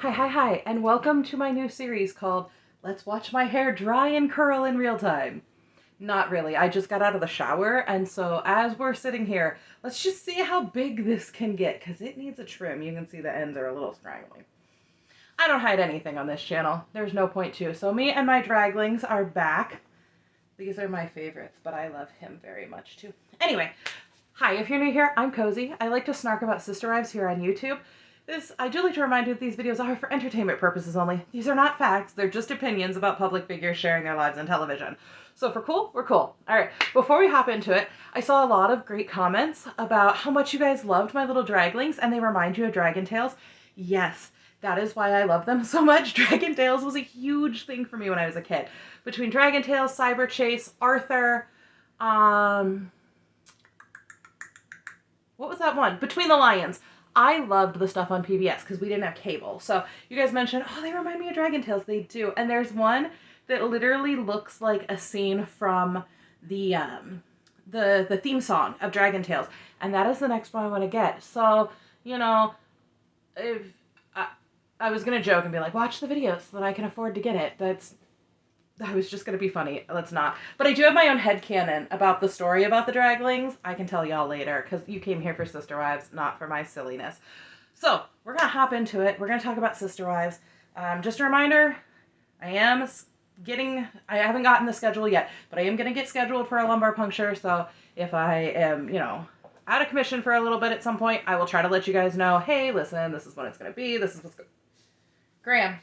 Hi, and welcome to my new series called Let's Watch My Hair Dry and Curl in Real Time. Not really, I just got out of the shower, and so as we're sitting here, let's just see how big this can get, because it needs a trim. You can see the ends are a little scraggly. I don't hide anything on this channel. There's no point to. So me and my draglings are back. These are my favorites, but I love him very much too. Anyway, hi, if you're new here, I'm Cozy. I like to snark about sister wives here on YouTube. I do like to remind you that these videos are for entertainment purposes only. These are not facts, they're just opinions about public figures sharing their lives on television. So if we're cool, we're cool. Alright, before we hop into it, I saw a lot of great comments about how much you guys loved my little draglings and they remind you of Dragon Tales. Yes, that is why I love them so much. Dragon Tales was a huge thing for me when I was a kid. Between Dragon Tales, Cyber Chase, Arthur, what was that one? Between the Lions. I loved the stuff on PBS because we didn't have cable. So you guys mentioned, oh, they remind me of Dragon Tales. They do. And there's one that literally looks like a scene from the theme song of Dragon Tales. And that is the next one I want to get. So, you know, if I was going to joke and be like, watch the videos so that I can afford to get it. I was just going to be funny. Let's not. But I do have my own headcanon about the story about the draglings. I can tell y'all later because you came here for Sister Wives, not for my silliness. So we're going to hop into it. We're going to talk about Sister Wives. Just a reminder, I haven't gotten the schedule yet, but I am going to get scheduled for a lumbar puncture. So if I am, out of commission for a little bit at some point, I will try to let you guys know, hey, listen, this is when it's going to be. This is what's going Graham.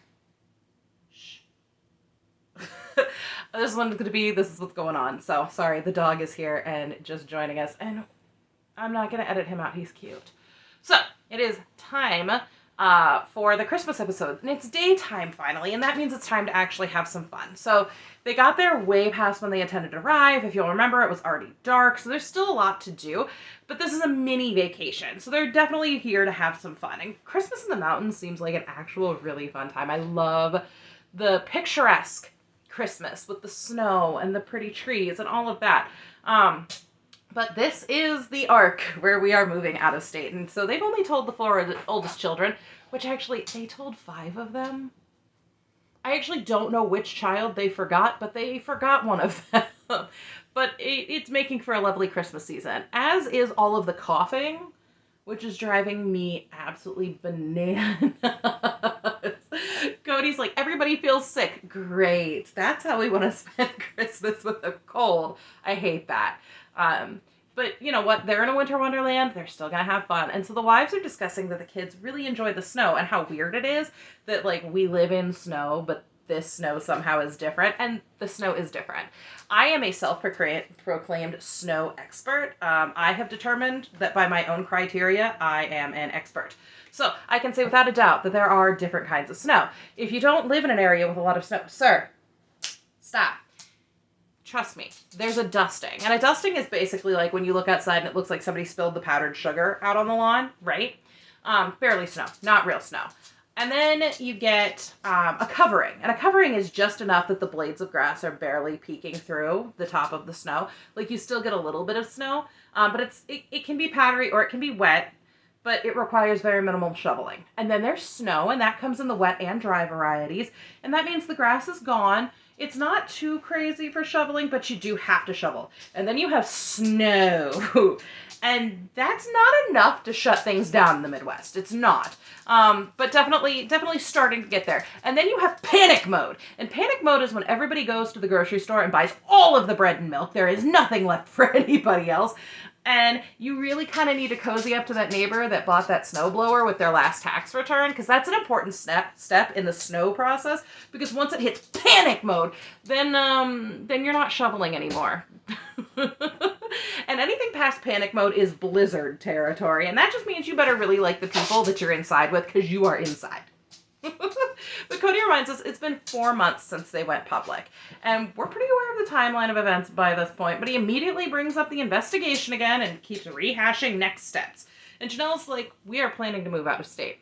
This one's going to be, this is what's going on. So, sorry, the dog is here and just joining us. And I'm not going to edit him out. He's cute. So, it is time for the Christmas episode. And it's daytime, finally. And that means it's time to actually have some fun. So, they got there way past when they intended to arrive. If you'll remember, it was already dark. So, there's still a lot to do. But this is a mini vacation. So, they're definitely here to have some fun. And Christmas in the mountains seems like an actual really fun time. I love the picturesque Christmas with the snow and the pretty trees and all of that. But this is the arc where we are moving out of state. And so they've only told the four oldest children, which actually they told 5 of them. I actually don't know which child they forgot, but they forgot one of them. But it's making for a lovely Christmas season, as is all of the coughing, which is driving me absolutely bananas. Cody's like, everybody feels sick. Great. That's how we want to spend Christmas, with a cold. I hate that. But you know what? They're in a winter wonderland. They're still going to have fun. And so the wives are discussing that the kids really enjoy the snow and how weird it is that, like, we live in snow, but this snow somehow is different. And the snow is different. I am a self-proclaimed snow expert. I have determined that by my own criteria, I am an expert. So I can say without a doubt that there are different kinds of snow. If you don't live in an area with a lot of snow, sir, stop. Trust me, there's a dusting. And a dusting is basically like when you look outside and it looks like somebody spilled the powdered sugar out on the lawn, right? Barely snow, not real snow. And then you get a covering. And a covering is just enough that the blades of grass are barely peeking through the top of the snow. Like, you still get a little bit of snow, but it can be powdery or it can be wet, but it requires very minimal shoveling. And then there's snow, and that comes in the wet and dry varieties. And that means the grass is gone. It's not too crazy for shoveling, but you do have to shovel. And then you have snow. And that's not enough to shut things down in the Midwest. It's not. But definitely starting to get there. And then you have panic mode. And panic mode is when everybody goes to the grocery store and buys all of the bread and milk. There is nothing left for anybody else. And you really kind of need to cozy up to that neighbor that bought that snowblower with their last tax return, because that's an important step in the snow process. Because once it hits panic mode, then you're not shoveling anymore. And anything past panic mode is blizzard territory, and that just means you better really like the people that you're inside with, because you are inside. But Cody reminds us it's been 4 months since they went public, and we're pretty aware of the timeline of events by this point, but he immediately brings up the investigation again and keeps rehashing next steps. And Janelle's like, we are planning to move out of state.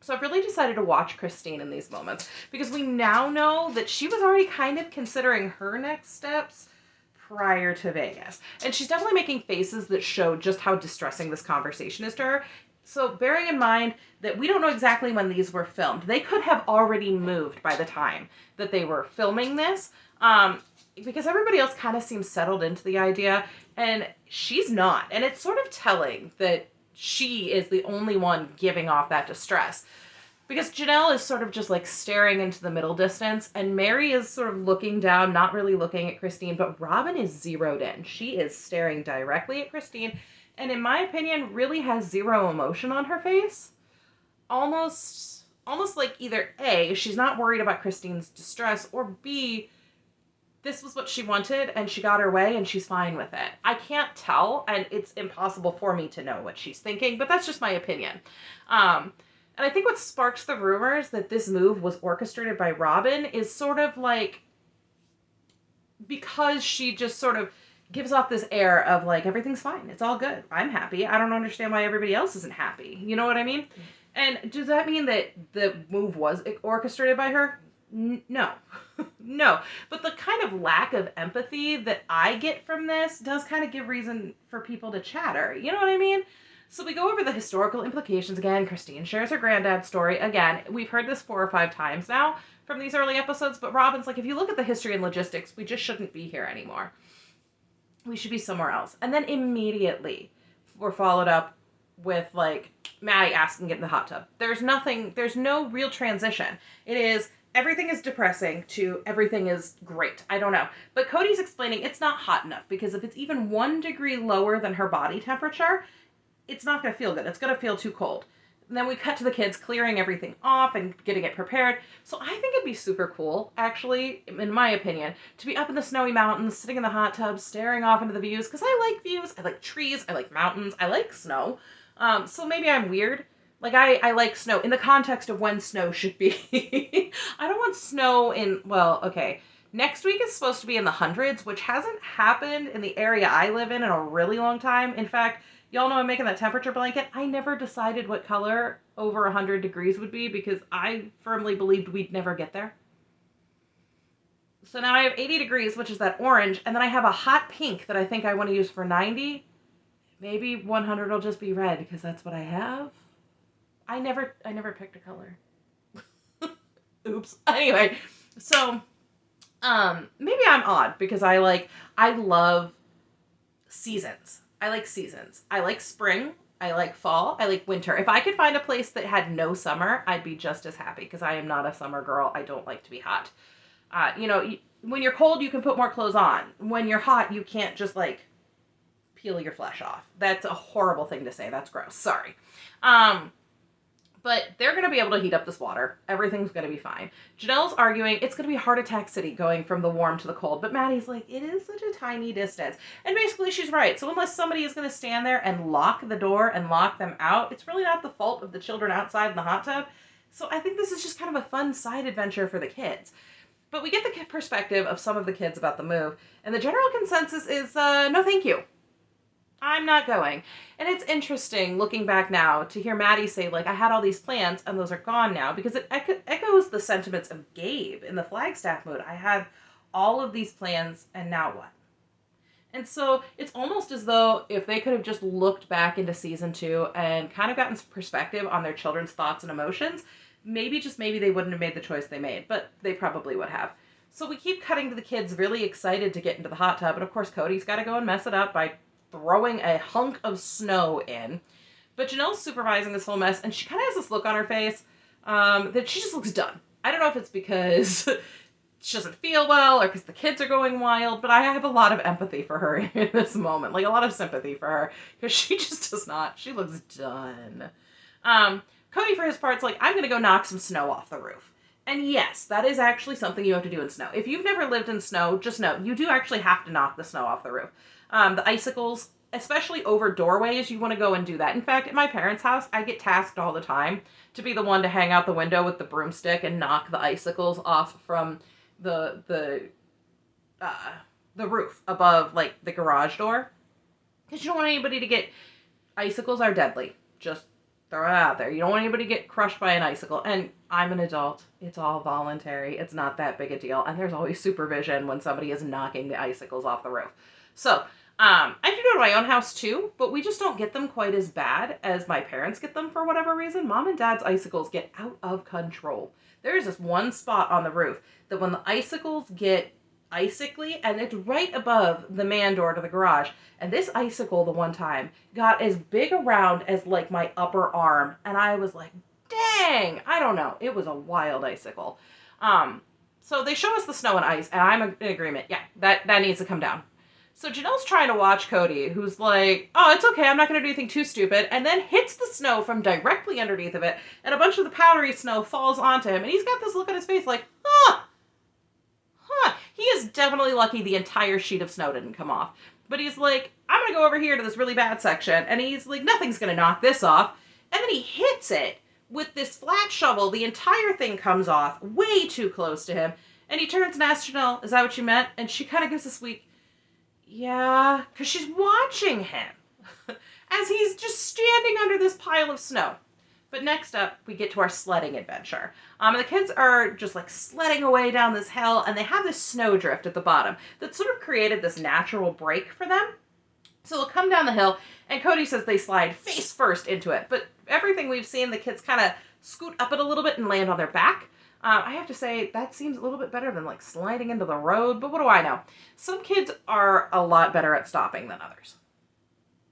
So I've really decided to watch Christine in these moments, because we now know that she was already kind of considering her next steps prior to Vegas. And she's definitely making faces that show just how distressing this conversation is to her. So bearing in mind that we don't know exactly when these were filmed, they could have already moved by the time that they were filming this, because everybody else kind of seems settled into the idea, and she's not. And it's sort of telling that she is the only one giving off that distress. Because Janelle is sort of just like staring into the middle distance, and Mary is sort of looking down, not really looking at Christine, but Robin is zeroed in. She is staring directly at Christine, and in my opinion, really has zero emotion on her face. Almost like either A, she's not worried about Christine's distress, or B, this was what she wanted and she got her way and she's fine with it. I can't tell, and it's impossible for me to know what she's thinking, but that's just my opinion. And I think what sparks the rumors that this move was orchestrated by Robin is sort of like, because she just sort of gives off this air of like, everything's fine, it's all good, I'm happy, I don't understand why everybody else isn't happy. You know what I mean? And does that mean that the move was orchestrated by her? No. No. But the kind of lack of empathy that I get from this does kind of give reason for people to chatter. You know what I mean? So we go over the historical implications again. Christine shares her granddad's story. Again, we've heard this 4 or 5 times now from these early episodes, but Robin's like, if you look at the history and logistics, we just shouldn't be here anymore. We should be somewhere else. And then immediately we're followed up with like Maddie asking to get in the hot tub. There's no real transition. It is, everything is depressing to everything is great. I don't know. But Cody's explaining it's not hot enough, because if it's even 1 degree lower than her body temperature, it's not going to feel good. It's going to feel too cold. And then we cut to the kids clearing everything off and getting it prepared. So I think it'd be super cool, actually, in my opinion, to be up in the snowy mountains, sitting in the hot tub, staring off into the views, because I like views, I like trees, I like mountains, I like snow. So maybe I'm weird. Like, I like snow in the context of when snow should be. I don't want snow in, well, okay. Next week is supposed to be in the hundreds, which hasn't happened in the area I live in a really long time. In fact, y'all know I'm making that temperature blanket. I never decided what color over 100 degrees would be, because I firmly believed we'd never get there. So now I have 80 degrees, which is that orange, and then I have a hot pink that I think I want to use for 90. Maybe 100 will just be red, because that's what I have. I never picked a color. Oops. Anyway, so maybe I'm odd, because I love seasons. I like seasons. I like spring. I like fall. I like winter. If I could find a place that had no summer, I'd be just as happy, because I am not a summer girl. I don't like to be hot. When you're cold, you can put more clothes on. When you're hot, you can't just like peel your flesh off. That's a horrible thing to say. That's gross. Sorry. But they're going to be able to heat up this water. Everything's going to be fine. Janelle's arguing it's going to be heart attack city going from the warm to the cold. But Maddie's like, it is such a tiny distance. And basically she's right. So unless somebody is going to stand there and lock the door and lock them out, it's really not the fault of the children outside in the hot tub. So I think this is just kind of a fun side adventure for the kids. But we get the perspective of some of the kids about the move. And the general consensus is, no thank you. I'm not going. And it's interesting looking back now to hear Maddie say, like, I had all these plans and those are gone now, because it echoes the sentiments of Gabe in the Flagstaff mood. I had all of these plans and now what? And so it's almost as though if they could have just looked back into season 2 and kind of gotten some perspective on their children's thoughts and emotions, maybe they wouldn't have made the choice they made, but they probably would have. So we keep cutting to the kids really excited to get into the hot tub, and of course Cody's got to go and mess it up by throwing a hunk of snow in. But Janelle's supervising this whole mess, and she kind of has this look on her face that she just looks done. I don't know if it's because she doesn't feel well or because the kids are going wild, but I have a lot of empathy for her in this moment. Like, a lot of sympathy for her, because she just does not. She looks done. Cody, for his part, is like, I'm going to go knock some snow off the roof. And yes, that is actually something you have to do in snow. If you've never lived in snow, just know, you do actually have to knock the snow off the roof. The icicles, especially over doorways, you want to go and do that. In fact, at my parents' house, I get tasked all the time to be the one to hang out the window with the broomstick and knock the icicles off from the roof above, like, the garage door. Because you don't want anybody to get... Icicles are deadly. Just throw it out there. You don't want anybody to get crushed by an icicle. And I'm an adult. It's all voluntary. It's not that big a deal. And there's always supervision when somebody is knocking the icicles off the roof. So, I do it at my own house too, but we just don't get them quite as bad as my parents get them for whatever reason. Mom and Dad's icicles get out of control. There is this one spot on the roof that when the icicles get icicly, and it's right above the man door to the garage, and this icicle the one time got as big around as like my upper arm, and I was like, dang, I don't know. It was a wild icicle. So they show us the snow and ice, and I'm in agreement. Yeah, that needs to come down. So Janelle's trying to watch Cody, who's like, oh, it's okay, I'm not going to do anything too stupid, and then hits the snow from directly underneath of it, and a bunch of the powdery snow falls onto him, and he's got this look on his face like, he is definitely lucky the entire sheet of snow didn't come off. But he's like, I'm going to go over here to this really bad section, and he's like, nothing's going to knock this off, and then he hits it with this flat shovel. The entire thing comes off way too close to him, and he turns and asks Janelle, is that what you meant? And she kind of gives this weak, yeah, because she's watching him as he's just standing under this pile of snow. But next up, we get to our sledding adventure. And the kids are just like sledding away down this hill, and they have this snowdrift at the bottom that sort of created this natural break for them. So they'll come down the hill, and Cody says they slide face first into it. But everything we've seen, the kids kind of scoot up it a little bit and land on their back. I have to say, that seems a little bit better than like sliding into the road, but what do I know? Some kids are a lot better at stopping than others.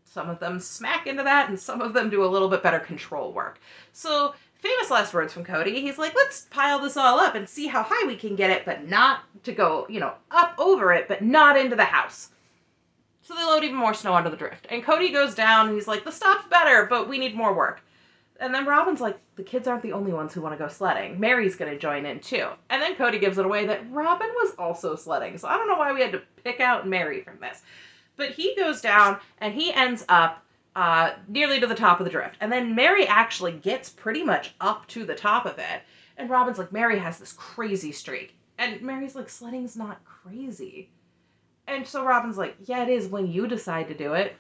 Some of them smack into that, and some of them do a little bit better control work. So, famous last words from Cody. He's like, let's pile this all up and see how high we can get it, but not to go, up over it, but not into the house. So they load even more snow onto the drift. And Cody goes down, and he's like, the stop's better, but we need more work. And then Robin's like, the kids aren't the only ones who want to go sledding. Mary's going to join in too. And then Cody gives it away that Robin was also sledding. So I don't know why we had to pick out Mary from this. But he goes down and he ends up nearly to the top of the drift. And then Mary actually gets pretty much up to the top of it. And Robin's like, Mary has this crazy streak. And Mary's like, sledding's not crazy. And so Robin's like, yeah, it is when you decide to do it.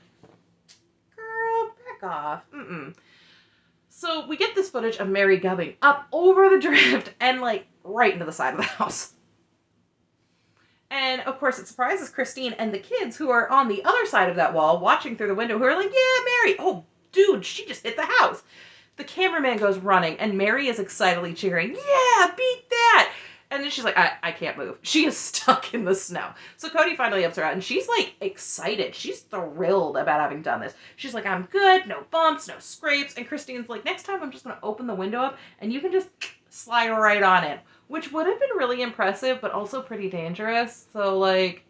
Girl, back off. So we get this footage of Mary going up over the drift and like right into the side of the house. And of course it surprises Christine and the kids who are on the other side of that wall watching through the window who are like, yeah, Mary, oh dude, she just hit the house. The cameraman goes running and Mary is excitedly cheering, yeah, beat that. And then she's like, I can't move. She is stuck in the snow. So Cody finally helps her out, and she's, like, excited. She's thrilled about having done this. She's like, I'm good, no bumps, no scrapes. And Christine's like, next time I'm just going to open the window up, and you can just slide right on in. Which would have been really impressive, but also pretty dangerous. So, like,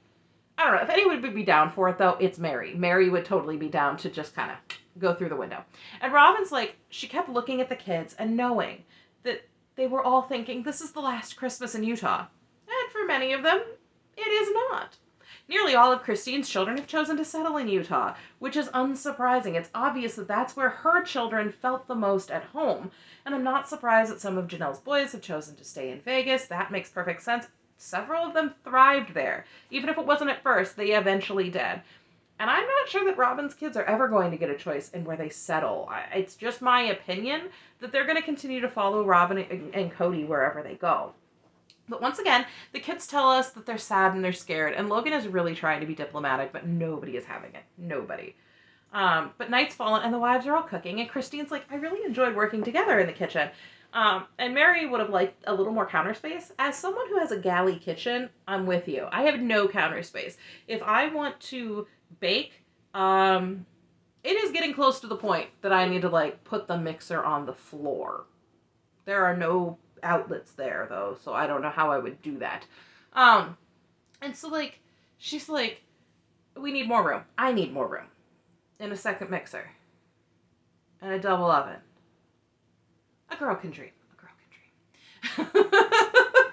I don't know. If anyone would be down for it, though, it's Mary. Mary would totally be down to just kind of go through the window. And Robin's like, she kept looking at the kids and knowing that they were all thinking, this is the last Christmas in Utah. And for many of them, it is not. Nearly all of Christine's children have chosen to settle in Utah, which is unsurprising. It's obvious that that's where her children felt the most at home. And I'm not surprised that some of Janelle's boys have chosen to stay in Vegas. That makes perfect sense. Several of them thrived there. Even if it wasn't at first, they eventually did. And I'm not sure that Robin's kids are ever going to get a choice in where they settle. It's just my opinion that they're going to continue to follow Robin and Cody wherever they go. But once again, the kids tell us that they're sad and they're scared, and Logan is really trying to be diplomatic, but nobody is having it. Nobody. But night's fallen, and the wives are all cooking, and Christine's like, I really enjoyed working together in the kitchen. And Mary would have liked a little more counter space. As someone who has a galley kitchen, I'm with you. I have no counter space. If I want to bake, it is getting close to the point that I need to, like, put the mixer on the floor. There are no outlets there, though, so I don't know how I would do that. And so, like, she's like, we need more room. I need more room. And a second mixer. And a double oven. A girl can dream. A girl can dream.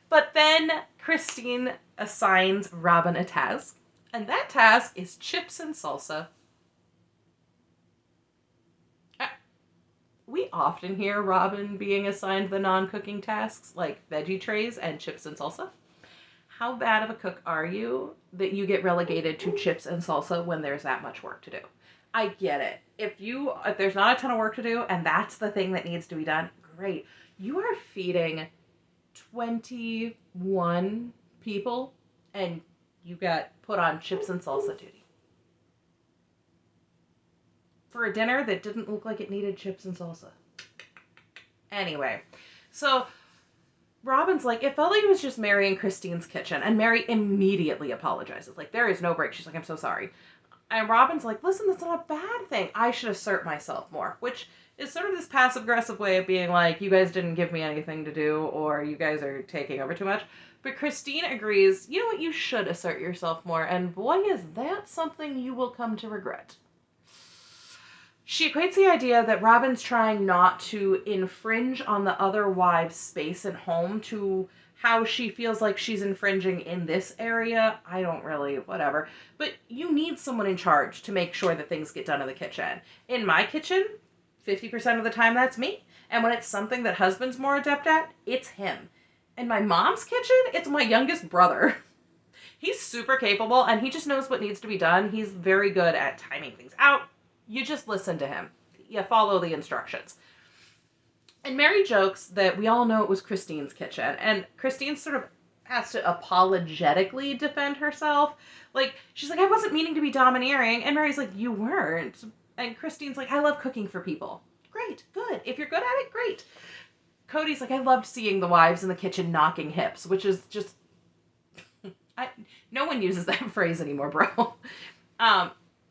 But then Christine assigns Robin a task. And that task is chips and salsa. We often hear Robin being assigned the non-cooking tasks like veggie trays and chips and salsa. How bad of a cook are you that you get relegated to chips and salsa when there's that much work to do? I get it. If there's not a ton of work to do and that's the thing that needs to be done, great. You are feeding 21 people and you got put on chips and salsa duty. for a dinner that didn't look like it needed chips and salsa. Anyway, so Robin's like, it felt like it was just Mary and Christine's kitchen, and Mary immediately apologizes. Like, there is no break. She's like, I'm so sorry. And Robin's like, listen, that's not a bad thing. I should assert myself more, which is sort of this passive-aggressive way of being like, you guys didn't give me anything to do, or you guys are taking over too much. But Christine agrees, you know what, you should assert yourself more, and boy, is that something you will come to regret. She equates the idea that Robin's trying not to infringe on the other wives' space at home to how she feels like she's infringing in this area. I don't really, whatever. But you need someone in charge to make sure that things get done in the kitchen. In my kitchen, 50% of the time that's me. And when it's something that husband's more adept at, it's him. In my mom's kitchen, it's my youngest brother. He's super capable and he just knows what needs to be done. He's very good at timing things out. You just listen to him. You follow the instructions. And Mary jokes that we all know it was Christine's kitchen. And Christine sort of has to apologetically defend herself. Like, she's like, I wasn't meaning to be domineering. And Mary's like, you weren't. And Christine's like, I love cooking for people. Great, good. If you're good at it, great. Cody's like, I loved seeing the wives in the kitchen knocking hips, which is just... no one uses that phrase anymore, bro.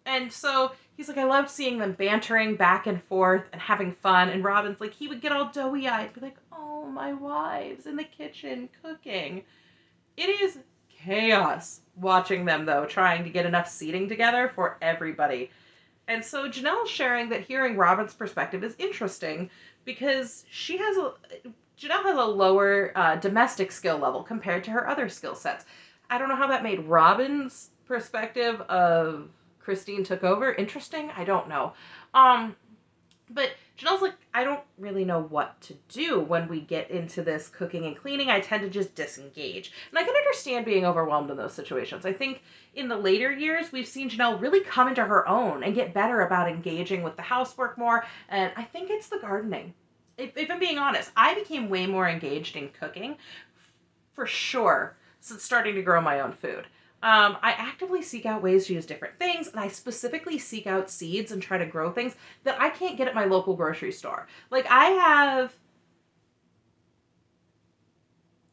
And so he's like, I loved seeing them bantering back and forth and having fun. And Robin's like, he would get all doughy-eyed, be like, oh, my wives in the kitchen cooking. It is chaos watching them, though, trying to get enough seating together for everybody. And so Janelle's sharing that hearing Robin's perspective is interesting because Janelle has a lower domestic skill level compared to her other skill sets. I don't know how that made Robin's perspective of Christine took over interesting. I don't know. But Janelle's like, I don't really know what to do when we get into this cooking and cleaning. I tend to just disengage. And I can understand being overwhelmed in those situations. I think in the later years, we've seen Janelle really come into her own and get better about engaging with the housework more. And I think it's the gardening. If I'm being honest, I became way more engaged in cooking for sure since starting to grow my own food. I actively seek out ways to use different things, and I specifically seek out seeds and try to grow things that I can't get at my local grocery store. Like, I have,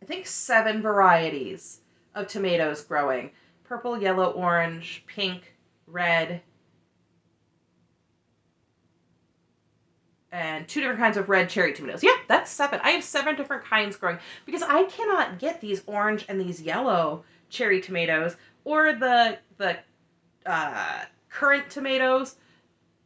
I think, 7 varieties of tomatoes growing. Purple, yellow, orange, pink, red, and 2 different kinds of red cherry tomatoes. Yeah, that's 7. I have 7 different kinds growing because I cannot get these orange and these yellow cherry tomatoes or the currant tomatoes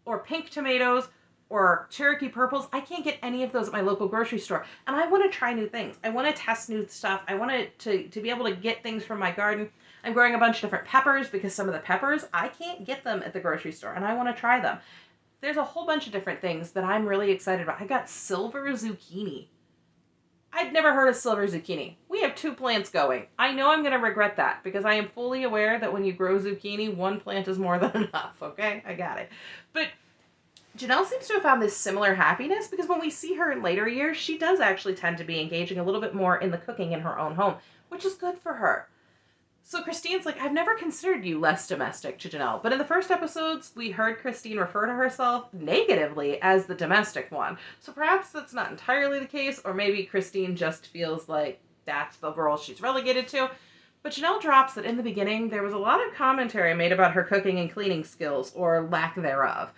or pink tomatoes or Cherokee purples. I can't get any of those at my local grocery store. And I want to try new things. I want to test new stuff. I want to be able to get things from my garden. I'm growing a bunch of different peppers because some of the peppers, I can't get them at the grocery store and I want to try them. There's a whole bunch of different things that I'm really excited about. I got silver zucchini. I'd never heard of silver zucchini. We have 2 plants going. I know I'm going to regret that because I am fully aware that when you grow zucchini, 1 plant is more than enough, okay? I got it. But Janelle seems to have found this similar happiness because when we see her in later years, she does actually tend to be engaging a little bit more in the cooking in her own home, which is good for her. So Christine's like, I've never considered you less domestic to Janelle. But in the first episodes, we heard Christine refer to herself negatively as the domestic one. So perhaps that's not entirely the case, or maybe Christine just feels like that's the role she's relegated to. But Janelle drops that in the beginning, there was a lot of commentary made about her cooking and cleaning skills, or lack thereof.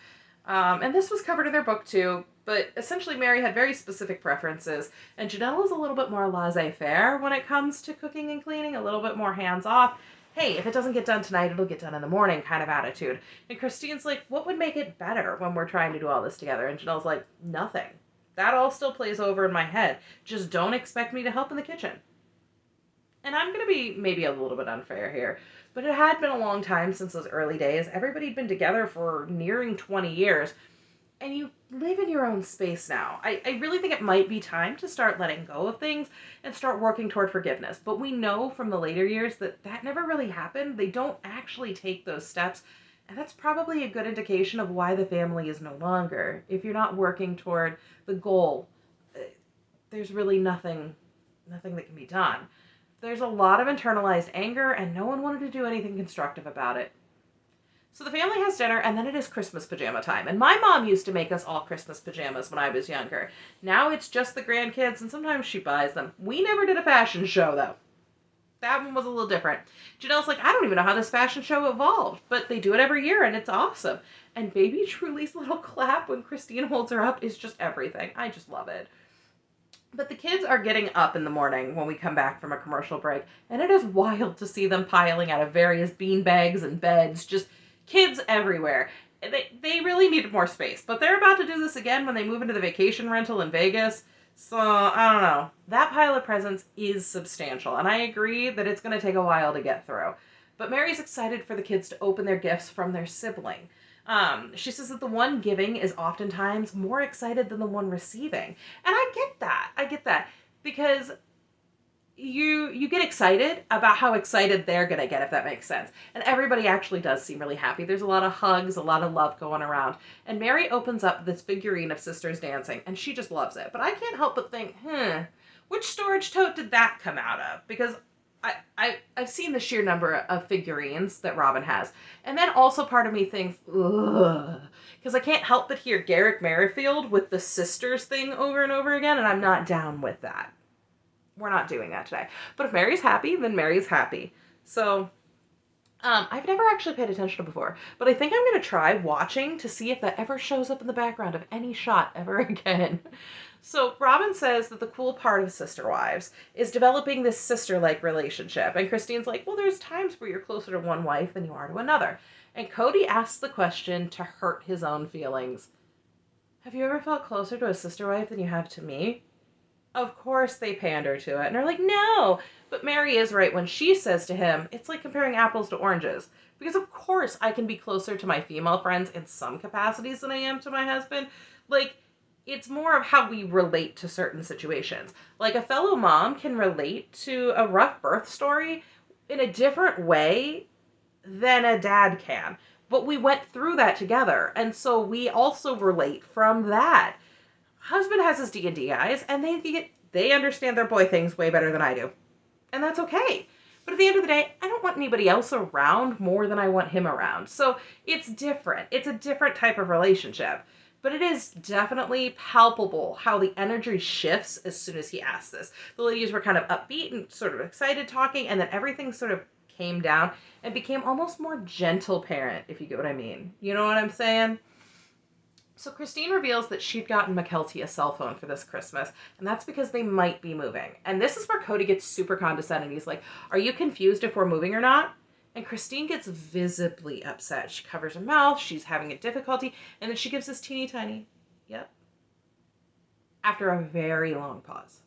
And this was covered in their book too, but essentially Mary had very specific preferences, and Janelle is a little bit more laissez-faire when it comes to cooking and cleaning, a little bit more hands-off. Hey, if it doesn't get done tonight, it'll get done in the morning kind of attitude. And Christine's like, what would make it better when we're trying to do all this together? And Janelle's like, nothing. That all still plays over in my head. Just don't expect me to help in the kitchen. And I'm going to be maybe a little bit unfair here, but it had been a long time since those early days. Everybody'd been together for nearing 20 years, and you live in your own space now. I really think it might be time to start letting go of things and start working toward forgiveness. But we know from the later years that that never really happened. They don't actually take those steps, and that's probably a good indication of why the family is no longer. If you're not working toward the goal, there's really nothing that can be done. There's a lot of internalized anger, and no one wanted to do anything constructive about it. So the family has dinner, and then it is Christmas pajama time. And my mom used to make us all Christmas pajamas when I was younger. Now it's just the grandkids, and sometimes she buys them. We never did a fashion show, though. That one was a little different. Janelle's like, I don't even know how this fashion show evolved, but they do it every year, and it's awesome. And baby Truly's little clap when Christine holds her up is just everything. I just love it. But the kids are getting up in the morning when we come back from a commercial break, and it is wild to see them piling out of various bean bags and beds, just kids everywhere. They really needed more space, but they're about to do this again when they move into the vacation rental in Vegas. So, I don't know. That pile of presents is substantial, and I agree that it's going to take a while to get through. But Mary's excited for the kids to open their gifts from their sibling. She says that the one giving is oftentimes more excited than the one receiving. And I get that. Because you get excited about how excited they're going to get, if that makes sense. And everybody actually does seem really happy. There's a lot of hugs, a lot of love going around. And Mary opens up this figurine of sisters dancing, and she just loves it. But I can't help but think, which storage tote did that come out of? Because I've seen the sheer number of figurines that Robin has. And then also part of me thinks, ugh, because I can't help but hear Garrick Merrifield with the sisters thing over and over again, and I'm not down with that. We're not doing that today. But if Mary's happy, then Mary's happy. So, I've never actually paid attention to before, but I think I'm going to try watching to see if that ever shows up in the background of any shot ever again. So Robin says that the cool part of Sister Wives is developing this sister-like relationship. And Christine's like, well, there's times where you're closer to one wife than you are to another. And Cody asks the question to hurt his own feelings. Have you ever felt closer to a sister wife than you have to me? Of course they pander to it. And they're like, no. But Mary is right when she says to him, it's like comparing apples to oranges. Because of course I can be closer to my female friends in some capacities than I am to my husband. Like, it's more of how we relate to certain situations. Like, a fellow mom can relate to a rough birth story in a different way than a dad can. But we went through that together. And so we also relate from that. Husband has his D&D eyes, and they understand their boy things way better than I do. And that's okay. But at the end of the day, I don't want anybody else around more than I want him around. So it's different. It's a different type of relationship. But it is definitely palpable how the energy shifts as soon as he asks this. The ladies were kind of upbeat and sort of excited talking, and then everything sort of came down and became almost more gentle parent, if you get what I mean. You know what I'm saying? So Christine reveals that she'd gotten McKelty a cell phone for this Christmas, and that's because they might be moving. And this is where Cody gets super condescending. He's like, are you confused if we're moving or not? And Christine gets visibly upset. She covers her mouth. She's having a difficulty. And then she gives this teeny tiny, yep, after a very long pause.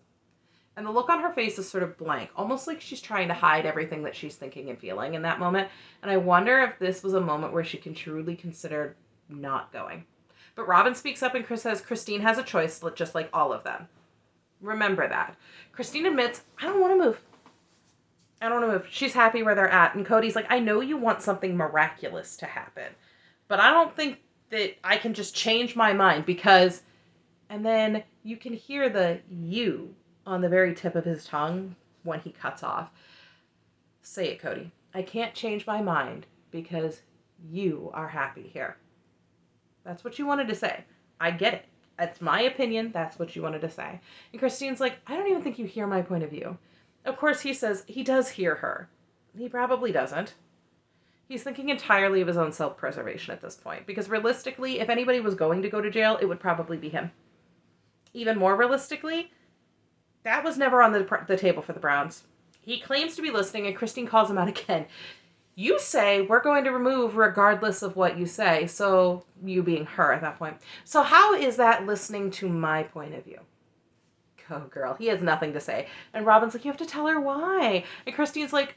And the look on her face is sort of blank, almost like she's trying to hide everything that she's thinking and feeling in that moment. And I wonder if this was a moment where she can truly consider not going. But Robin speaks up and Chris says Christine has a choice, just like all of them. Remember that. Christine admits, I don't want to move. I don't want to move. She's happy where they're at. And Cody's like, I know you want something miraculous to happen, but I don't think that I can just change my mind because... And then you can hear the you on the very tip of his tongue when he cuts off. Say it, Cody. I can't change my mind because you are happy here. That's what you wanted to say. I get it. That's my opinion. That's what you wanted to say. And Christine's like, I don't even think you hear my point of view. Of course, he says he does hear her. He probably doesn't. He's thinking entirely of his own self-preservation at this point. Because realistically, if anybody was going to go to jail, it would probably be him. Even more realistically, that was never on the table for the Browns. He claims to be listening, and Christine calls him out again. You say we're going to remove regardless of what you say. So, you being her at that point. So how is that listening to my point of view? Go, girl. He has nothing to say. And Robin's like, you have to tell her why. And Christine's like,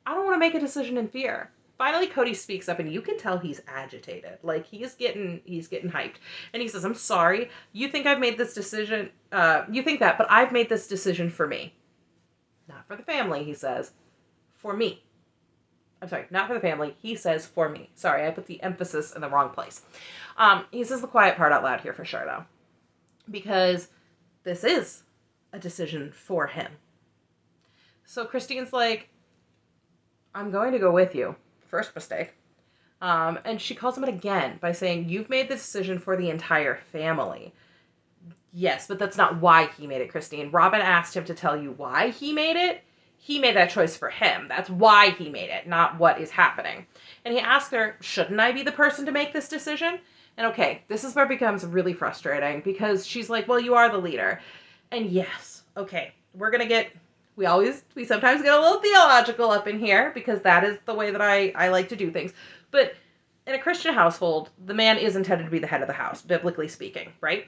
I don't want to make a decision in fear. Finally, Cody speaks up, and you can tell he's agitated. Like, he's getting hyped. And he says, I'm sorry. You think I've made this decision. You think that, but I've made this decision for me. Not for the family, he says. For me. I'm sorry, not for the family. He says for me. Sorry, I put the emphasis in the wrong place. He says the quiet part out loud here for sure, though. Because this is a decision for him. So Christine's like, I'm going to go with you. First mistake. And she calls him out again by saying, you've made the decision for the entire family. Yes, but that's not why he made it, Christine. Robin asked him to tell you why he made it. He made that choice for him. That's why he made it, not what is happening. And he asked her, shouldn't I be the person to make this decision? And okay, this is where it becomes really frustrating because she's like, well, you are the leader. And yes, okay, we sometimes get a little theological up in here because that is the way that I like to do things. But in a Christian household, the man is intended to be the head of the house, biblically speaking, right?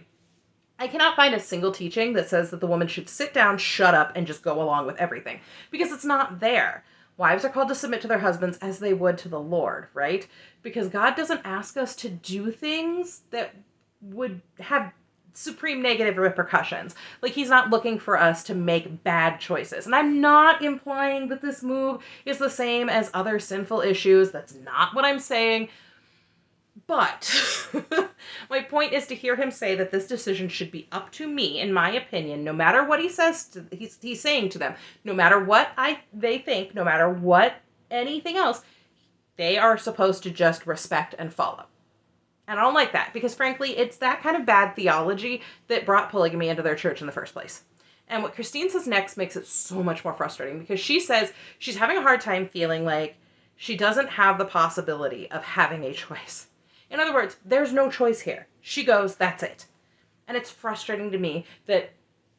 I cannot find a single teaching that says that the woman should sit down, shut up, and just go along with everything, because it's not there. Wives are called to submit to their husbands as they would to the Lord, right? Because God doesn't ask us to do things that would have supreme negative repercussions. Like, he's not looking for us to make bad choices. And I'm not implying that this move is the same as other sinful issues. That's not what I'm saying. But my point is to hear him say that this decision should be up to me, in my opinion, no matter what he says, he's saying to them, no matter what they think, no matter what anything else, they are supposed to just respect and follow. And I don't like that, because frankly, it's that kind of bad theology that brought polygamy into their church in the first place. And what Christine says next makes it so much more frustrating, because she says she's having a hard time feeling like she doesn't have the possibility of having a choice. In other words, there's no choice here. She goes, that's it. And it's frustrating to me that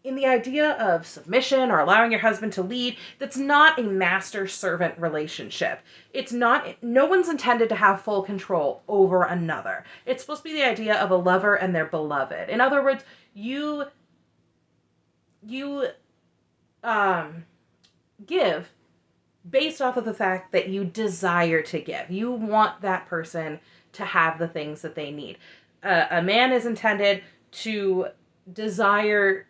in the idea of submission or allowing your husband to lead, that's not a master-servant relationship. No one's intended to have full control over another. It's supposed to be the idea of a lover and their beloved. In other words, you give based off of the fact that you desire to give. You want that person to have the things that they need. A man is intended to desire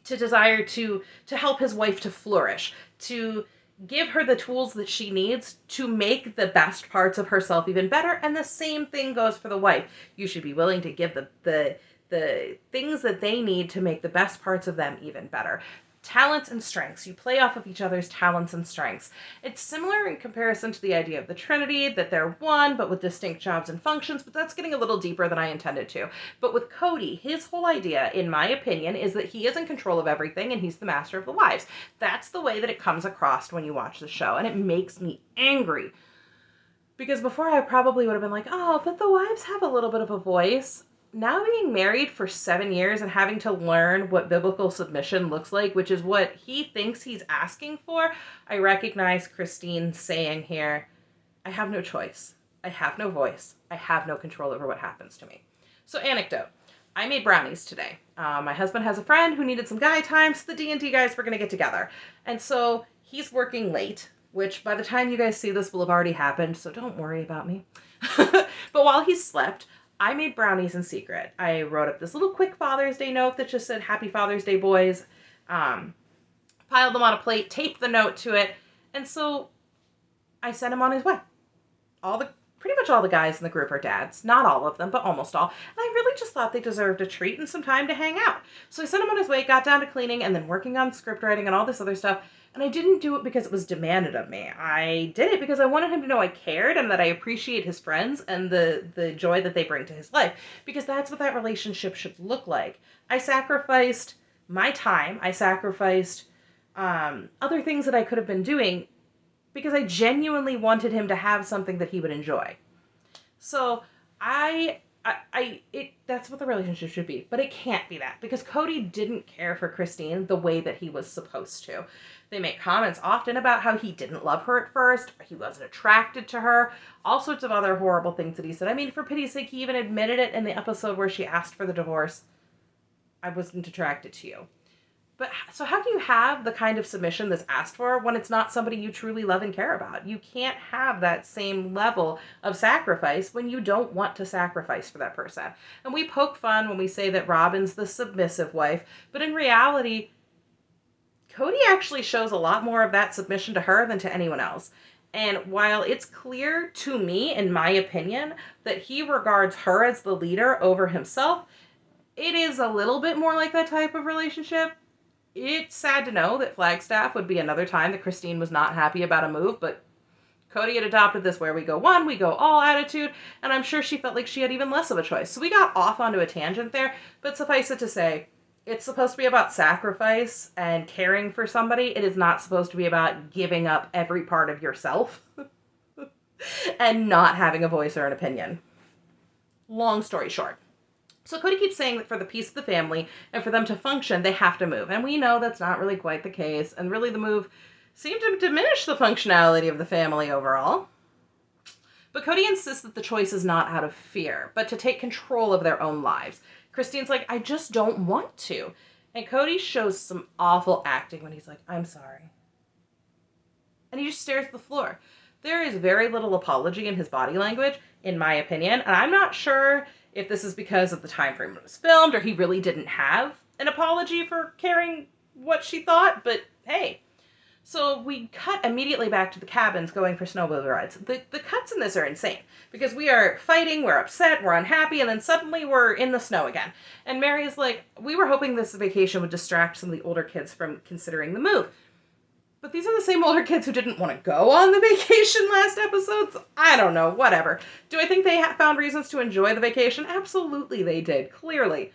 to help his wife to flourish, to give her the tools that she needs to make the best parts of herself even better. And the same thing goes for the wife. You should be willing to give the things that they need to make the best parts of them even better. Talents and strengths. You play off of each other's talents and strengths. It's similar in comparison to the idea of the Trinity, that they're one, but with distinct jobs and functions, but that's getting a little deeper than I intended to. But with Cody, his whole idea, in my opinion, is that he is in control of everything and he's the master of the wives. That's the way that it comes across when you watch the show, and it makes me angry. Because before I probably would have been like, oh, but the wives have a little bit of a voice. Now being married for 7 years and having to learn what biblical submission looks like, which is what he thinks he's asking for, I recognize Christine saying here, I have no choice. I have no voice. I have no control over what happens to me. So anecdote. I made brownies today. My husband has a friend who needed some guy time, so the D&D guys were going to get together. And so he's working late, which by the time you guys see this will have already happened, so don't worry about me. But while he slept, I made brownies in secret. I wrote up this little quick Father's Day note that just said, Happy Father's Day, boys. Piled them on a plate, taped the note to it, and so I sent him on his way. Pretty much all the guys in the group are dads. Not all of them, but almost all. And I really just thought they deserved a treat and some time to hang out. So I sent him on his way, got down to cleaning, and then working on script writing and all this other stuff. And I didn't do it because it was demanded of me. I did it because I wanted him to know I cared and that I appreciate his friends and the joy that they bring to his life. Because that's what that relationship should look like. I sacrificed my time. I sacrificed other things that I could have been doing because I genuinely wanted him to have something that he would enjoy. So that's what the relationship should be. But it can't be that because Cody didn't care for Christine the way that he was supposed to. They make comments often about how he didn't love her at first, or he wasn't attracted to her, all sorts of other horrible things that he said. I mean, for pity's sake, he even admitted it in the episode where she asked for the divorce. I wasn't attracted to you. But so how can you have the kind of submission that's asked for when it's not somebody you truly love and care about? You can't have that same level of sacrifice when you don't want to sacrifice for that person. And we poke fun when we say that Robin's the submissive wife, but in reality, Cody actually shows a lot more of that submission to her than to anyone else. And while it's clear to me, in my opinion, that he regards her as the leader over himself, it is a little bit more like that type of relationship. It's sad to know that Flagstaff would be another time that Christine was not happy about a move, but Cody had adopted this where we go one, we go all attitude, and I'm sure she felt like she had even less of a choice. So we got off onto a tangent there, but suffice it to say, it's supposed to be about sacrifice and caring for somebody. It is not supposed to be about giving up every part of yourself and not having a voice or an opinion. Long story short. So Cody keeps saying that for the peace of the family and for them to function, they have to move. And we know that's not really quite the case. And really the move seemed to diminish the functionality of the family overall. But Cody insists that the choice is not out of fear, but to take control of their own lives. Christine's like, I just don't want to. And Cody shows some awful acting when he's like, I'm sorry. And he just stares at the floor. There is very little apology in his body language, in my opinion. And I'm not sure if this is because of the time frame it was filmed or he really didn't have an apology for caring what she thought. But hey. So we cut immediately back to the cabins going for snowmobile rides. The cuts in this are insane because we are fighting, we're upset, we're unhappy, and then suddenly we're in the snow again. And Mary's like, we were hoping this vacation would distract some of the older kids from considering the move. But these are the same older kids who didn't want to go on the vacation last episode. So I don't know, whatever. Do I think they found reasons to enjoy the vacation? Absolutely they did, clearly.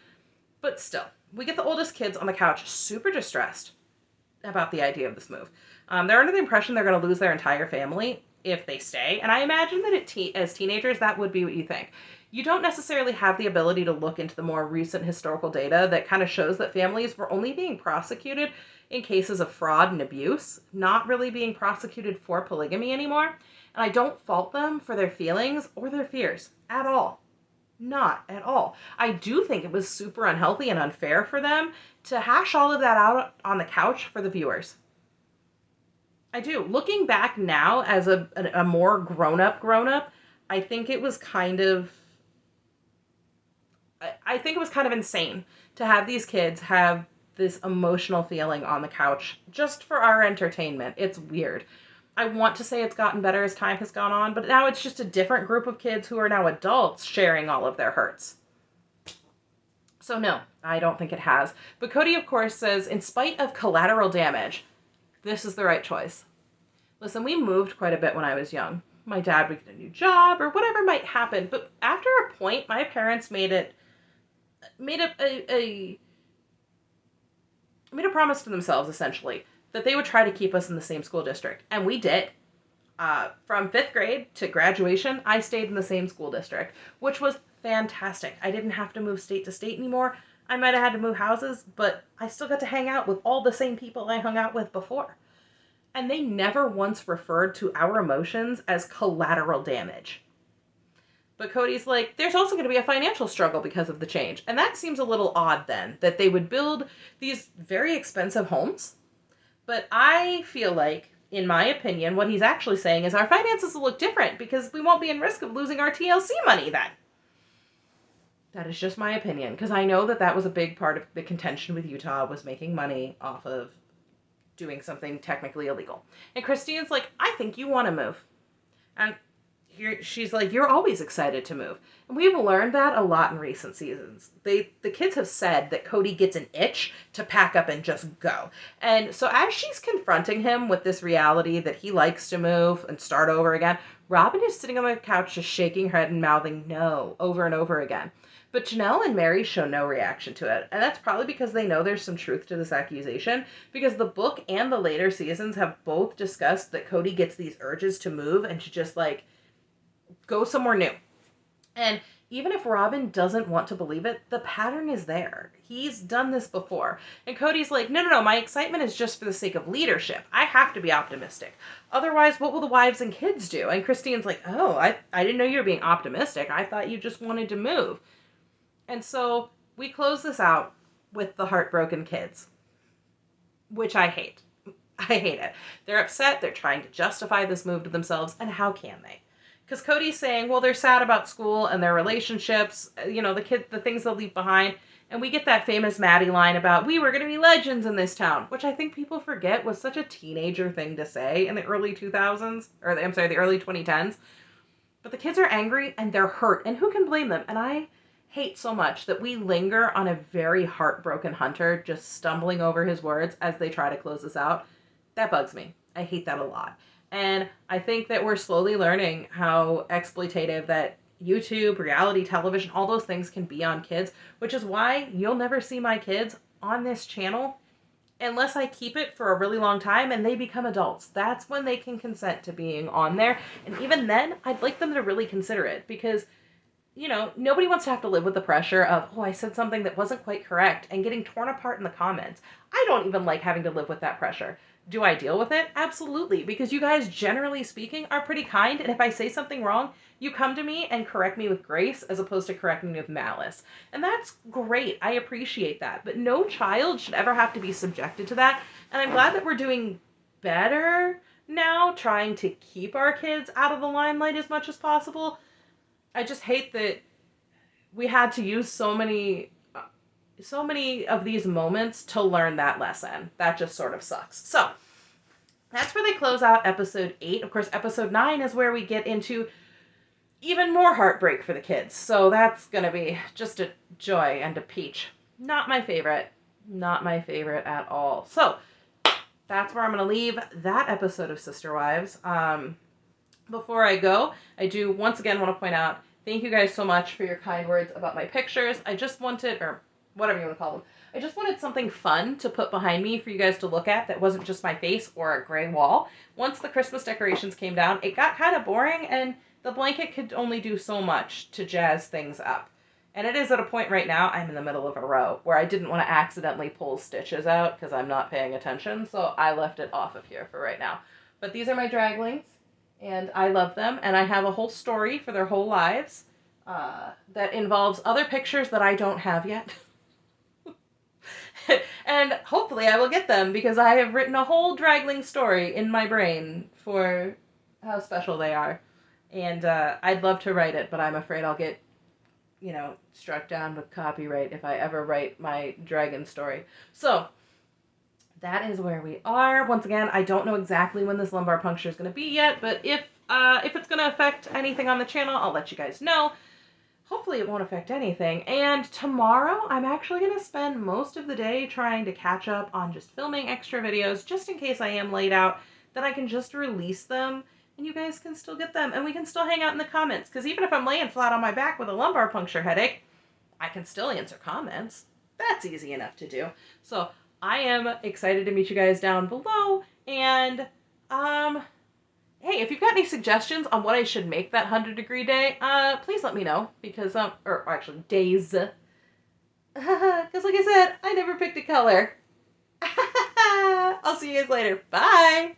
But still, we get the oldest kids on the couch super distressed about the idea of this move. They're under the impression they're going to lose their entire family if they stay. And I imagine that as teenagers, that would be what you think. You don't necessarily have the ability to look into the more recent historical data that kind of shows that families were only being prosecuted in cases of fraud and abuse, not really being prosecuted for polygamy anymore. And I don't fault them for their feelings or their fears at all. Not at all. I do think it was super unhealthy and unfair for them to hash all of that out on the couch for the viewers. I do. Looking back now as a more grown-up, I think it was kind of insane to have these kids have this emotional feeling on the couch just for our entertainment. It's weird. I want to say it's gotten better as time has gone on, but now it's just a different group of kids who are now adults sharing all of their hurts. So no, I don't think it has. But Cody, of course, says, in spite of collateral damage, this is the right choice. Listen, we moved quite a bit when I was young. My dad would get a new job or whatever might happen, but after a point, my parents made a promise to themselves, essentially, that they would try to keep us in the same school district. And we did. From 5th grade to graduation, I stayed in the same school district, which was fantastic. I didn't have to move state to state anymore. I might have had to move houses, but I still got to hang out with all the same people I hung out with before. And they never once referred to our emotions as collateral damage. But Cody's like, there's also going to be a financial struggle because of the change. And that seems a little odd then, that they would build these very expensive homes. But I feel like, in my opinion, what he's actually saying is our finances will look different because we won't be in risk of losing our TLC money then. That is just my opinion, because I know that was a big part of the contention with Utah, was making money off of doing something technically illegal. And Christine's like, I think you want to move. And she's like, you're always excited to move. And we've learned that a lot in recent seasons. The kids have said that Cody gets an itch to pack up and just go. And so as she's confronting him with this reality that he likes to move and start over again, Robin is sitting on the couch just shaking her head and mouthing no over and over again. But Janelle and Mary show no reaction to it. And that's probably because they know there's some truth to this accusation, because the book and the later seasons have both discussed that Cody gets these urges to move and to just go somewhere new. And even if Robin doesn't want to believe it, the pattern is there. He's done this before. And Cody's like, no, my excitement is just for the sake of leadership. I have to be optimistic. Otherwise, what will the wives and kids do? And Christine's like, oh, I didn't know you were being optimistic. I thought you just wanted to move. And so we close this out with the heartbroken kids, which I hate. I hate it. They're upset. They're trying to justify this move to themselves. And how can they? Because Cody's saying, well, they're sad about school and their relationships, the things they'll leave behind. And we get that famous Maddie line about, we were going to be legends in this town, which I think people forget was such a teenager thing to say in the early 2000s, the early 2010s. But the kids are angry and they're hurt. And who can blame them? And I hate so much that we linger on a very heartbroken Hunter just stumbling over his words as they try to close this out. That bugs me. I hate that a lot. And I think that we're slowly learning how exploitative that YouTube, reality television, all those things can be on kids, which is why you'll never see my kids on this channel unless I keep it for a really long time and they become adults. That's when they can consent to being on there. And even then, I'd like them to really consider it because, you know, nobody wants to have to live with the pressure of, oh, I said something that wasn't quite correct and getting torn apart in the comments. I don't even like having to live with that pressure. Do I deal with it? Absolutely, because you guys, generally speaking, are pretty kind, and if I say something wrong, you come to me and correct me with grace as opposed to correcting me with malice. And that's great. I appreciate that. But no child should ever have to be subjected to that. And I'm glad that we're doing better now, trying to keep our kids out of the limelight as much as possible. I just hate that we had to use so many of these moments to learn that lesson. That just sort of sucks. So that's where they close out episode 8. Of course, episode 9 is where we get into even more heartbreak for the kids. So that's going to be just a joy and a peach. Not my favorite. Not my favorite at all. So that's where I'm going to leave that episode of Sister Wives. Before I go, I do once again want to point out, thank you guys so much for your kind words about my pictures. I just wanted, or whatever you want to call them, I just wanted something fun to put behind me for you guys to look at that wasn't just my face or a gray wall. Once the Christmas decorations came down, it got kind of boring, and the blanket could only do so much to jazz things up. And it is at a point right now, I'm in the middle of a row, where I didn't want to accidentally pull stitches out because I'm not paying attention, so I left it off of here for right now. But these are my draglings, and I love them, and I have a whole story for their whole lives that involves other pictures that I don't have yet. And hopefully I will get them, because I have written a whole dragling story in my brain for how special they are. And I'd love to write it, but I'm afraid I'll get, you know, struck down with copyright if I ever write my dragon story. So that is where we are. Once again, I don't know exactly when this lumbar puncture is going to be yet, but if it's going to affect anything on the channel, I'll let you guys know. Hopefully it won't affect anything. And tomorrow, I'm actually going to spend most of the day trying to catch up on just filming extra videos, just in case I am late out, that I can just release them, and you guys can still get them, and we can still hang out in the comments, because even if I'm laying flat on my back with a lumbar puncture headache, I can still answer comments. That's easy enough to do. So I am excited to meet you guys down below, and hey, if you've got any suggestions on what I should make that 100-degree day, please let me know, because, or actually, days. Because like I said, I never picked a color. I'll see you guys later. Bye!